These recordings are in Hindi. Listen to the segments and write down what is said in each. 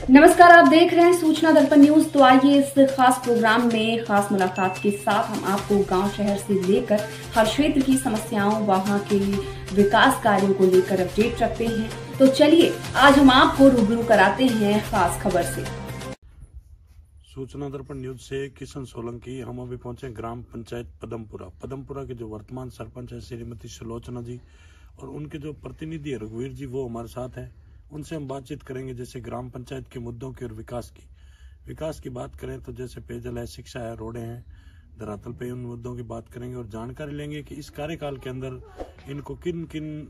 नमस्कार, आप देख रहे हैं सूचना दर्पण न्यूज। तो आइए इस खास प्रोग्राम में खास मुलाकात के साथ हम आपको गांव शहर से लेकर हर क्षेत्र की समस्याओं, वहां के विकास कार्यों को लेकर अपडेट रखते हैं। तो चलिए आज हम आपको रूबरू कराते हैं खास खबर से। सूचना दर्पण न्यूज से किशन सोलंकी। हम अभी पहुंचे ग्राम पंचायत पदमपुरा के जो वर्तमान सरपंच है श्रीमती सुलोचना जी और उनके जो प्रतिनिधि है रघुवीर जी, वो हमारे साथ हैं। उनसे हम बातचीत करेंगे जैसे ग्राम पंचायत के मुद्दों की और विकास की बात करें तो जैसे पेयजल है, शिक्षा है, रोडें हैं, धरातल पे उन मुद्दों की बात करेंगे और जानकारी लेंगे कि इस कार्यकाल के अंदर इनको किन किन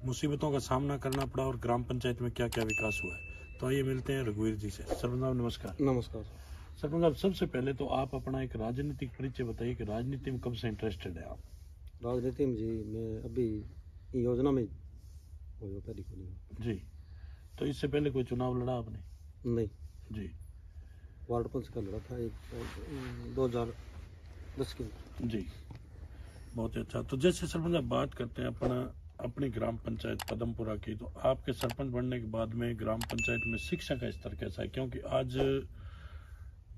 मुसीबतों का सामना करना पड़ा और ग्राम पंचायत में क्या क्या विकास हुआ है। तो आइए मिलते हैं रघुवीर जी से। सरपंच साहब नमस्कार। नमस्कार। सरपंच साहब, सबसे पहले तो आप अपना एक राजनीतिक परिचय बताइए कि राजनीति में कब से इंटरेस्टेड है आप? राजनीति में जी मैं अभी योजना में पहली खोली जी। तो इससे पहले कोई चुनाव लड़ा आपने? नहीं जी। वार्ड पंच का लड़ा था 2010 की। जी, बहुत ही अच्छा। तो जैसे सरपंच आप बात करते हैं अपनी ग्राम पंचायत पदमपुरा की, तो आपके सरपंच बनने के बाद में ग्राम पंचायत में शिक्षा का स्तर कैसा है? क्योंकि आज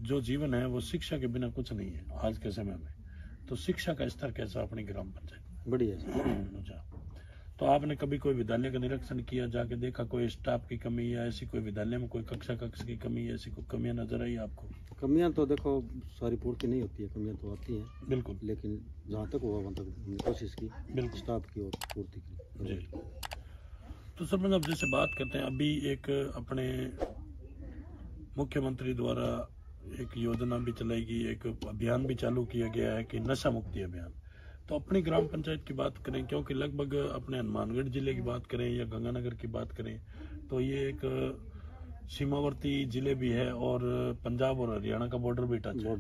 जो जीवन है वो शिक्षा के बिना कुछ नहीं है आज के समय में। तो शिक्षा का स्तर कैसा अपनी ग्राम पंचायत में? बढ़िया। अच्छा। तो आपने कभी कोई विद्यालय का निरीक्षण किया, जाके देखा कोई स्टाफ की कमी या ऐसी कोई विद्यालय में कोई कक्ष की कमी, ऐसी कोई कमियां नजर आई आपको? कमियां तो देखो सारी पूर्ति नहीं होती है, कमियां तो आती हैं बिल्कुल, लेकिन जहाँ तक हुआ वहाँ तक हमने कोशिश की बिल्कुल स्टाफ की और पूर्ति की। जी। तो सर मतलब जैसे बात करते हैं, अभी एक अपने मुख्यमंत्री द्वारा एक योजना भी चलाएगी, एक अभियान भी चालू किया गया है कि नशा मुक्ति अभियान। तो अपनी ग्राम पंचायत की बात करें, क्योंकि लगभग अपने हनुमानगढ़ जिले की बात करें या गंगानगर की बात करें तो ये एक सीमावर्ती जिले भी है और पंजाब और हरियाणा का बॉर्डर भी टच है।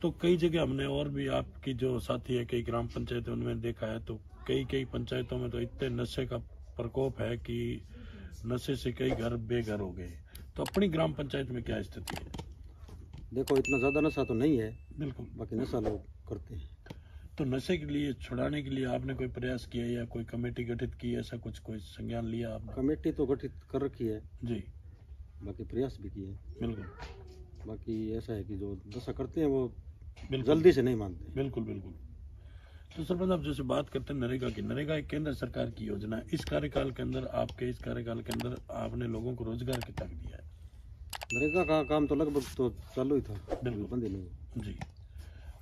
तो कई जगह हमने और भी आपकी जो साथी है कई ग्राम पंचायत उनमें देखा है, तो कई पंचायतों में तो इतने नशे का प्रकोप है कि नशे से कई घर बेघर हो गए। तो अपनी ग्राम पंचायत में क्या स्थिति है? देखो इतना ज्यादा नशा तो नहीं है, बिल्कुल, बाकी नशा लोग करते हैं। तो नशे के लिए छुड़ाने के लिए आपने कोई प्रयास किया या कोई कमेटी गठित की, ऐसा कुछ कोई संज्ञान लिया आपने? कमेटी तो गठित कर रखी है जी, बाकी प्रयास भी किए। बिल्कुल। बाकी ऐसा है कि जो नशा करते हैं वो बिल्कुल जल्दी से नहीं मानते। बिल्कुल। तो सरपंच आप जैसे बात करते हैं नरेगा की, नरेगा एक केंद्र सरकार की योजना है। इस कार्यकाल के अंदर आपने लोगों को रोजगार कितना दिया है? नरेगा का काम तो लगभग तो चालू ही था, बिल्कुल, बंद ही नहीं। जी।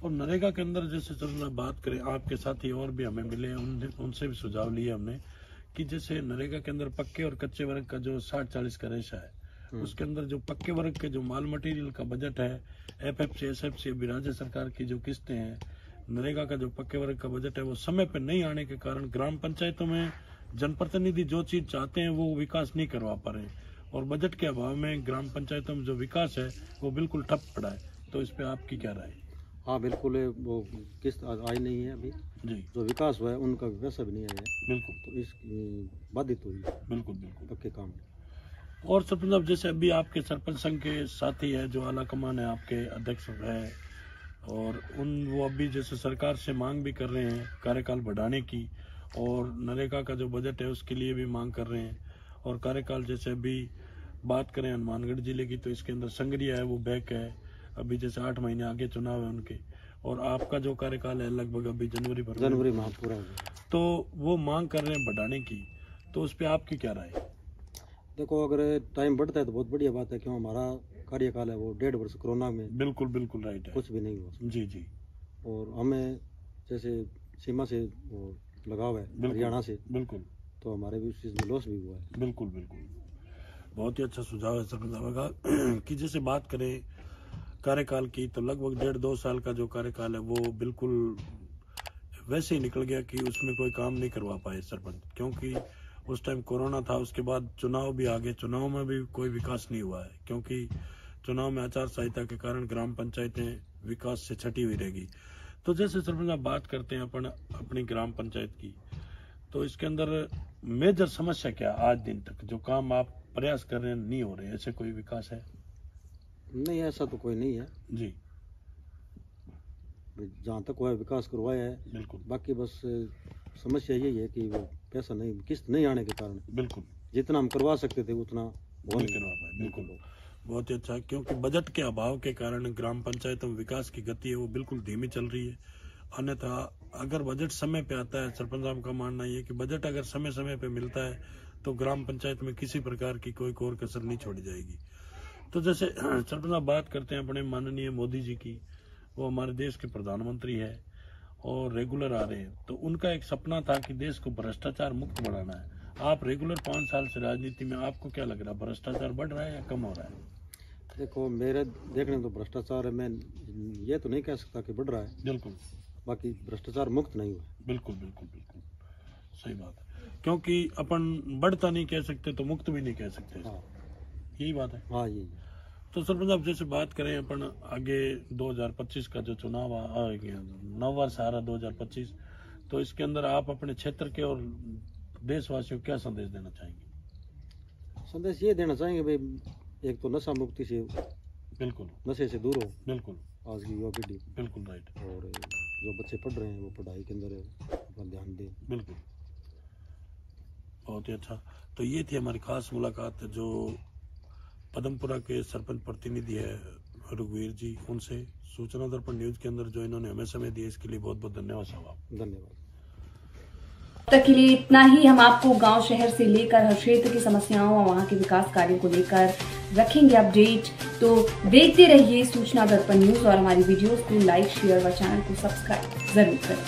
और नरेगा के अंदर जैसे चलना बात करें, आपके साथी और भी हमें मिले, उनसे भी सुझाव लिए हमने कि जैसे नरेगा के अंदर पक्के और कच्चे वर्ग का जो 60-40 का रेशा है, उसके अंदर जो पक्के वर्ग के जो माल मटेरियल का बजट है, FFC SFC अभी राज्य सरकार की जो किस्तें हैं, नरेगा का जो पक्के वर्ग का बजट है वो समय पर नहीं आने के कारण ग्राम पंचायतों में जनप्रतिनिधि जो चीज चाहते हैं वो विकास नहीं करवा पा रहे और बजट के अभाव में ग्राम पंचायतों में जो विकास है वो बिल्कुल ठप पड़ा है। तो इस पे आपकी क्या राय है? हाँ बिल्कुल, वो किस्त आई नहीं है अभी जी। जो विकास हुआ है उनका पैसा भी नहीं आया है। बिल्कुल, तो इस बाधित हुई बिल्कुल पक्के काम। और सरपंच साहब जैसे अभी आपके सरपंच संघ के साथी है जो आला कमान है, आपके अध्यक्ष है, और वो अभी जैसे सरकार से मांग भी कर रहे हैं कार्यकाल बढ़ाने की और नरेगा का जो बजट है उसके लिए भी मांग कर रहे हैं। और कार्यकाल जैसे अभी बात करें हनुमानगढ़ जिले की तो इसके अंदर संग्रिया है वो बैक है, अभी जैसे 8 महीने आगे चुनाव है उनके, और आपका जो कार्यकाल है लगभग अभी जनवरी माह पूरा हो गया। तो वो मांग कर रहे हैं बढ़ाने की, तो उस पर आपकी क्या राय है? देखो अगर टाइम बढ़ता है तो बहुत बढ़िया बात है, क्यों हमारा कार्यकाल है वो 1.5 वर्ष कोरोना में बिल्कुल राइट है, कुछ भी नहीं हुआ। जी। और हमें जैसे सीमा से वो लगाव है हरियाणा से, बिल्कुल, तो हमारे भी उस चीज में लॉस भी हुआ है। बिल्कुल। बहुत ही अच्छा सुझाव है सरपंच साहब का कि जैसे बात करें कार्यकाल की तो लगभग 1.5-2 साल का जो कार्यकाल है वो बिल्कुल वैसे ही निकल गया कि उसमें कोई काम नहीं करवा पाए सरपंच, क्योंकि उस टाइम कोरोना था, उसके बाद चुनाव भी आ गए, चुनाव में भी कोई विकास नहीं हुआ है क्योंकि चुनाव में आचार संहिता के कारण ग्राम पंचायतें विकास से छटी हुई रहेगी। तो जैसे सरपंच आप बात करते हैं अपनी ग्राम पंचायत की, तो इसके अंदर मेजर समस्या क्या आज दिन तक जो काम आप प्रयास कर रहे हैं नहीं हो रहे, ऐसे कोई विकास है? नहीं, ऐसा तो कोई नहीं है जी। जहाँ तक हुआ विकास करवाया है, बिल्कुल। बाकी बस समस्या यही है कि वो पैसा नहीं, किस्त नहीं आने के कारण बिल्कुल जितना हम करवा सकते थे उतना बिल्कुल बहुत ही अच्छा, क्योंकि बजट के अभाव के कारण ग्राम पंचायतों में विकास की गति है वो बिल्कुल धीमी चल रही है। अन्यथा अगर बजट समय पे आता है, सरपंच साहब का मानना ये है कि बजट अगर समय समय पे मिलता है तो ग्राम पंचायत में किसी प्रकार की कोई और कसर नहीं छोड़ी जाएगी। तो जैसे सरपंच साहब बात करते हैं अपने माननीय मोदी जी की, वो हमारे देश के प्रधानमंत्री है और रेगुलर आ रहे हैं, तो उनका एक सपना था कि देश को भ्रष्टाचार मुक्त बनाना है। आप रेगुलर 5 साल से राजनीति में, आपको क्या लग रहा है, भ्रष्टाचार बढ़ रहा है या कम हो रहा है? देखो मेरे देखने तो भ्रष्टाचार है, मैं ये तो नहीं कह सकता कि बढ़ रहा है, बिल्कुल, बाकी भ्रष्टाचार मुक्त नहीं हुआ। बिल्कुल बिल्कुल बिल्कुल सही बात है, क्योंकि अपन बढ़ता नहीं कह सकते तो मुक्त भी नहीं कह सकते। हाँ यही बात है। हाँ यही। तो सरपंच साहब जैसे बात करें अपन आगे 2025 का जो चुनाव नव वर्ष आ रहा 2025, तो इसके अंदर आप अपने क्षेत्र के और देशवासियों को क्या संदेश देना चाहेंगे? संदेश ये देना चाहेंगे भाई, एक तो नशा मुक्ति से, बिल्कुल नशे से दूर हो, बिल्कुल आज की युवा पीढ़ी, बिल्कुल राइट, और जो बच्चे पढ़ रहे हैं वो पढ़ाई के अंदर अपना ध्यान दें। बिल्कुल बहुत ही अच्छा। तो ये थी हमारी खास मुलाकात जो पदमपुरा के सरपंच प्रतिनिधि है रघुवीर जी, उनसे सूचना दर्पण न्यूज के अंदर जो इन्होंने हमें समय दिया इसके लिए बहुत बहुत धन्यवाद साहब। धन्यवाद। तक के लिए इतना ही। हम आपको गांव शहर से लेकर हर क्षेत्र की समस्याओं और वहां के विकास कार्यों को लेकर रखेंगे अपडेट। तो देखते रहिए सूचना दर्पण न्यूज और हमारी वीडियोस को लाइक शेयर व चैनल को सब्सक्राइब जरूर करें।